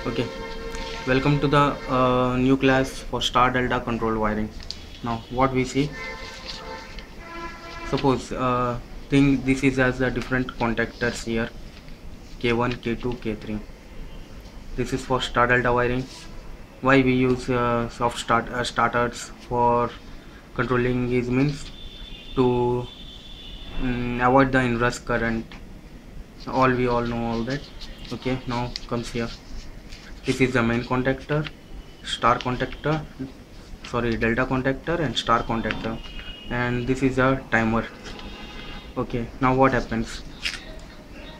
Okay, welcome to the new class for star delta control wiring. Now what we see, suppose think this is as the different contactors here, K1, K2, K3. This is for star delta wiring. Why we use soft starters for controlling these means to avoid the inverse current. We all know all that. Okay, now comes here. This is the main contactor, star contactor, sorry, delta contactor and star contactor, and this is a timer. Okay, now what happens?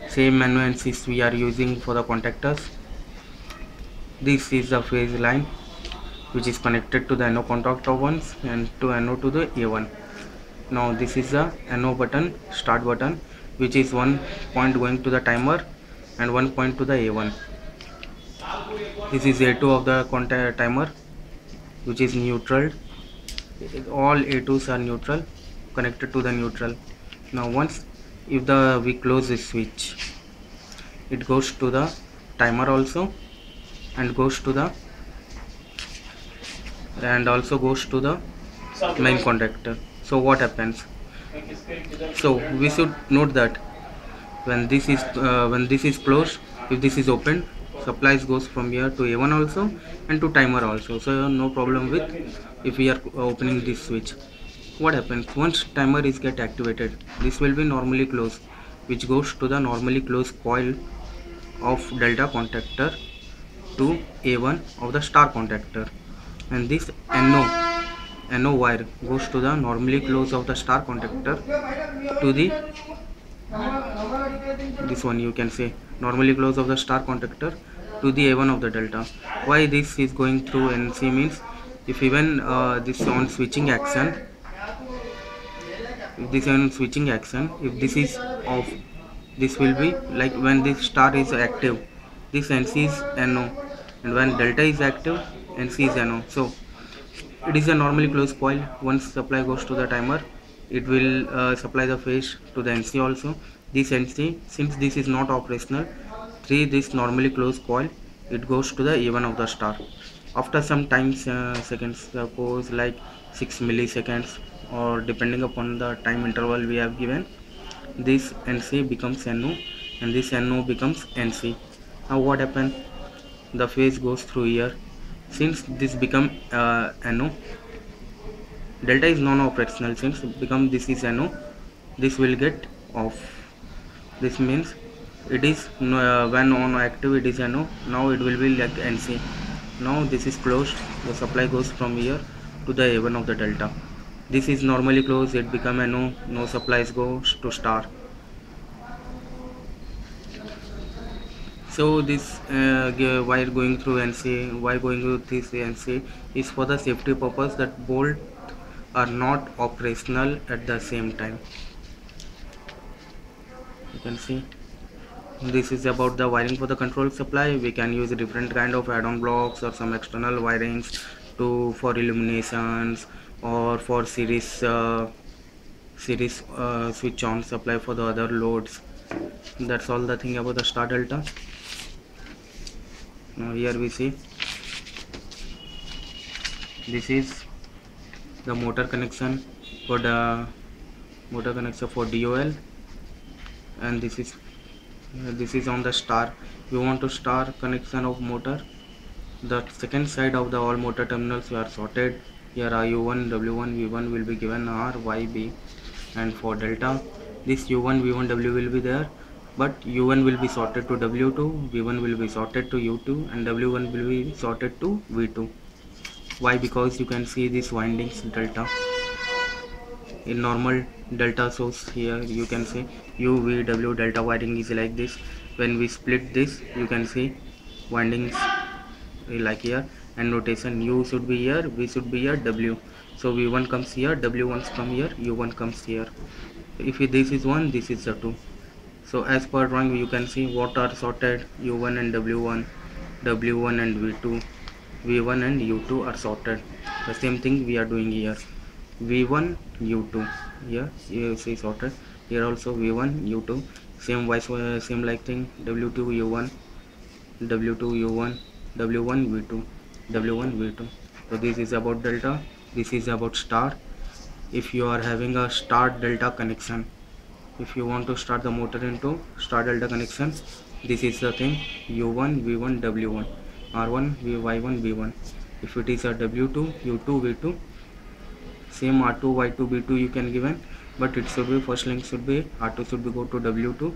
Same manuensis we are using for the contactors. This is the phase line which is connected to the NO contactor ones and to NO to the A1. Now this is the NO button, start button, which is one point going to the timer and one point to the A1. This is A2 of the timer, which is neutral. All A2s are neutral, connected to the neutral. Now once if we close this switch, it goes to the timer also and also goes to the main contactor. So what happens? So we should note that when this is closed, if this is open, supplies goes from here to A1 also and to timer also. So no problem with if we are opening this switch. What happens once timer is get activated? This will be normally closed, which goes to the normally closed coil of delta contactor to A1 of the star contactor, and this NO wire goes to the normally closed of the star contactor to the this one, you can say normally close of the star contactor to the A1 of the delta. Why this is going through NC means if even this on switching action, if this is off, this will be like when this star is active, this NC is NO, and when delta is active, NC is NO. So it is a normally closed coil. Once supply goes to the timer, it will supply the phase to the NC also. This NC, since this is not operational, through this normally closed coil, it goes to the A1 of the star. After some time seconds, suppose like 6 milliseconds, or depending upon the time interval we have given, this NC becomes NO and this NO becomes NC. Now what happens? The phase goes through here. Since this become NO, delta is non-operational. Since this is NO, this will get off. This means it is when on active it is NO. Now it will be like NC. Now this is closed. The supply goes from here to the A1 of the delta. This is normally closed. It become NO. No supplies goes to star. So this wire going through NC, why going through this NC is for the safety purpose that both are not operational at the same time. You can see this is about the wiring for the control supply. We can use different kind of add-on blocks or some external wirings for illuminations or for series switch on supply for the other loads. That's all the thing about the star delta. Now here we see this is the motor connection for DOL, and this is on the star. We want to star connection of motor. The second side of the all motor terminals are sorted. Here are U1, W1, V1 will be given R, Y, B, and for delta this U1, V1, W will be there, but U1 will be sorted to W2, V1 will be sorted to U2, and W1 will be sorted to V2. Why? Because you can see these windings delta. In normal delta source, here you can see U, V, W delta wiring is like this. When we split this, you can see windings like here, and notation U should be here, V should be here, W. So V1 comes here, W1 comes here, U1 comes here. If this is 1, this is a 2. So as per drawing, you can see what are sorted: U1 and W1, W1 and V2, V1 and U2 are sorted. The same thing we are doing here. V1, U2. Here you see sorted. Here also V1, U2. Same like thing. W2, U1, W2, U1, W1 V2, W1 V2. So this is about delta, this is about star. If you are having a star delta connection, if you want to start the motor into star delta connection, this is the thing: U1 V1 W1, R1 Y1 V1. If it is a W2 U2 V2, same R2 Y2 B2 you can given, but it should be first link should be R2 should be go to W2,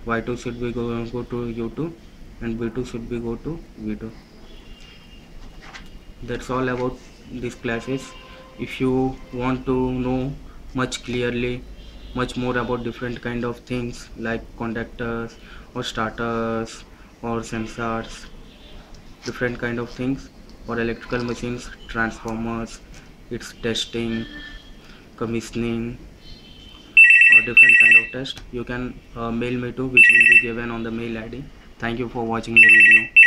Y2 should be go to U2, and B2 should be go to V2. That's all about these classes. If you want to know much more about different kind of things like conductors or starters or sensors, different kind of things, or electrical machines, transformers, its testing, commissioning, or different kind of test, you can mail me to, which will be given on the mail ID. Thank you for watching the video.